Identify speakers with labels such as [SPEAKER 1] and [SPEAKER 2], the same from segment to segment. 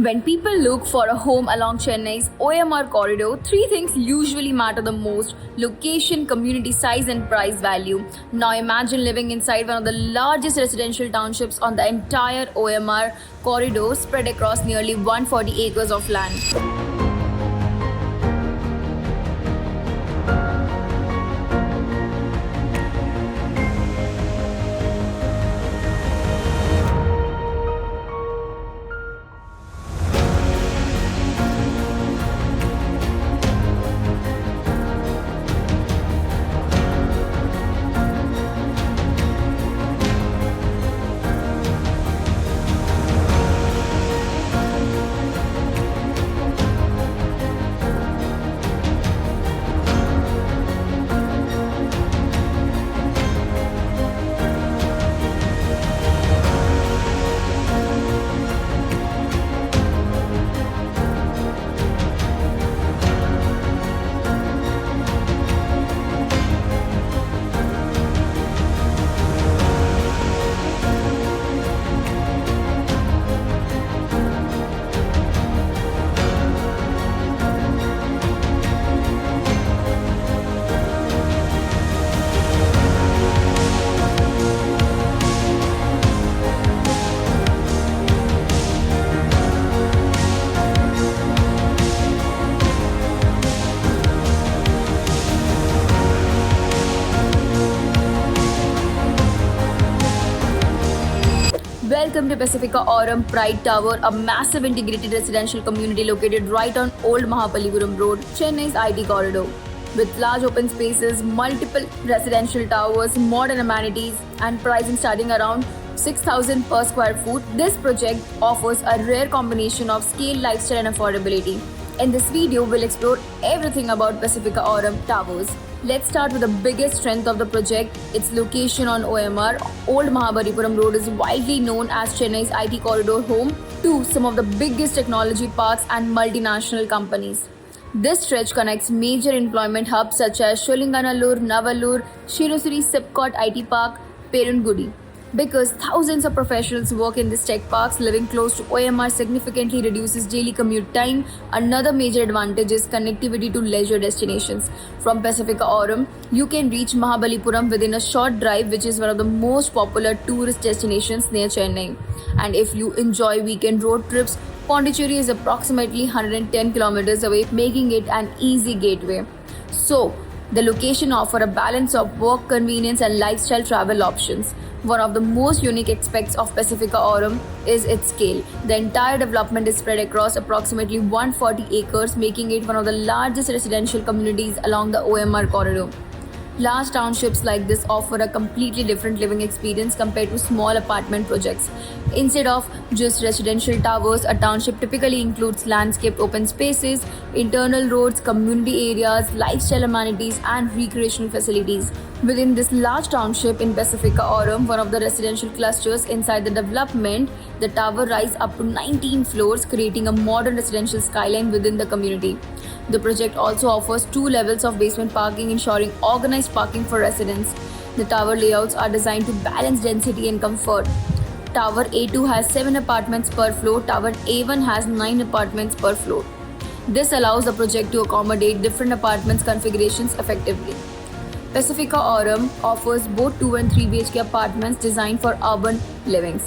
[SPEAKER 1] When people look for a home along Chennai's OMR corridor, three things usually matter the most: location, community size, and price value. Now imagine living inside one of the largest residential townships on the entire OMR corridor, spread across nearly 140 acres of land. Welcome to Pacifica Aurum Pride Tower, a massive integrated residential community located right on Old Mahabalipuram Road, Chennai's IT corridor. With large open spaces, multiple residential towers, modern amenities, and pricing starting around 6,000 per square foot, this project offers a rare combination of scale, lifestyle, and affordability. In this video, we'll explore everything about Pacifica Aurum Towers. Let's start with the biggest strength of the project, its location on OMR. Old Mahabalipuram Road is widely known as Chennai's IT corridor, home to some of the biggest technology parks and multinational companies. This stretch connects major employment hubs such as Sholinganallur, Navallur, Shirusuri, Sipcot IT Park, Perungudi. Because thousands of professionals work in these tech parks, living close to OMR significantly reduces daily commute time. Another major advantage is connectivity to leisure destinations. From Pacifica Aurum, you can reach Mahabalipuram within a short drive, which is one of the most popular tourist destinations near Chennai. And if you enjoy weekend road trips, Pondicherry is approximately 110 kilometers away, making it an easy gateway. So, the location offers a balance of work convenience and lifestyle travel options. One of the most unique aspects of Pacifica Aurum is its scale. The entire development is spread across approximately 140 acres, making it one of the largest residential communities along the OMR corridor. Large townships like this offer a completely different living experience compared to small apartment projects. Instead of just residential towers, a township typically includes landscaped open spaces, internal roads, community areas, lifestyle amenities, and recreational facilities. Within this large township in Pacifica Aurum, one of the residential clusters inside the development, the tower rises up to 19 floors, creating a modern residential skyline within the community. The project also offers 2 levels of basement parking, ensuring organized parking for residents. The tower layouts are designed to balance density and comfort. Tower A2 has 7 apartments per floor, Tower A1 has 9 apartments per floor. This allows the project to accommodate different apartments configurations effectively. Pacifica Aurum offers both 2 and 3 BHK apartments designed for urban livings.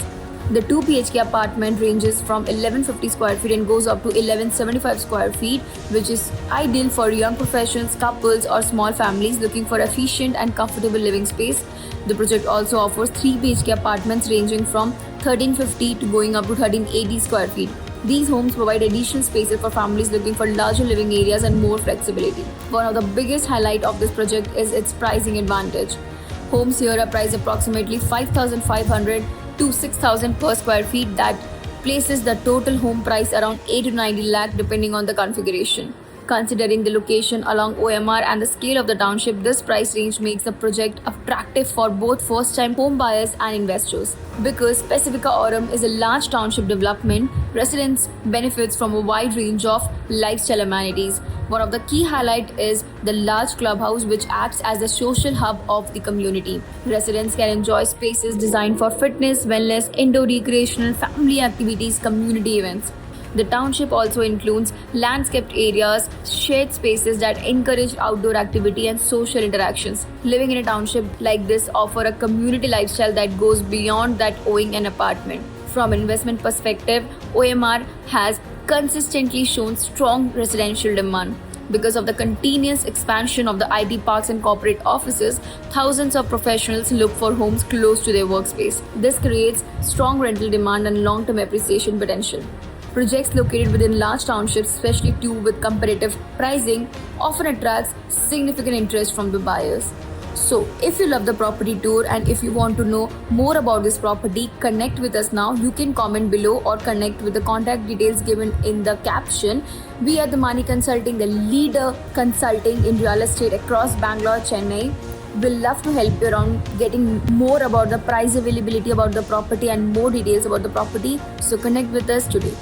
[SPEAKER 1] The 2 BHK apartment ranges from 1150 square feet and goes up to 1175 square feet, which is ideal for young professionals, couples, or small families looking for efficient and comfortable living space. The project also offers 3 BHK apartments ranging from 1350 to going up to 1380 square feet. These homes provide additional spaces for families looking for larger living areas and more flexibility. One of the biggest highlights of this project is its pricing advantage. Homes here are priced approximately 5,500 to 6,000 per square feet. That places the total home price around 8 to 90 lakh depending on the configuration. Considering the location along OMR and the scale of the township, this price range makes the project attractive for both first-time home buyers and investors. Because Pacifica Aurum is a large township development, residents benefits from a wide range of lifestyle amenities. One of the key highlights is the large clubhouse, which acts as the social hub of the community. Residents can enjoy spaces designed for fitness, wellness, indoor recreational, family activities, community events. The township also includes landscaped areas, shared spaces that encourage outdoor activity and social interactions. Living in a township like this offer a community lifestyle that goes beyond that owning an apartment. From an investment perspective, OMR has consistently shown strong residential demand. Because of the continuous expansion of the IT parks and corporate offices, thousands of professionals look for homes close to their workspace. This creates strong rental demand and long-term appreciation potential. Projects located within large townships, especially two with competitive pricing, often attracts significant interest from the buyers. So, if you love the property tour and if you want to know more about this property, connect with us now. You can comment below or connect with the contact details given in the caption. We are the Money Consulting, the leader consulting in real estate across Bangalore, Chennai. We'll love to help you around getting more about the price availability about the property and more details about the property. So, connect with us today.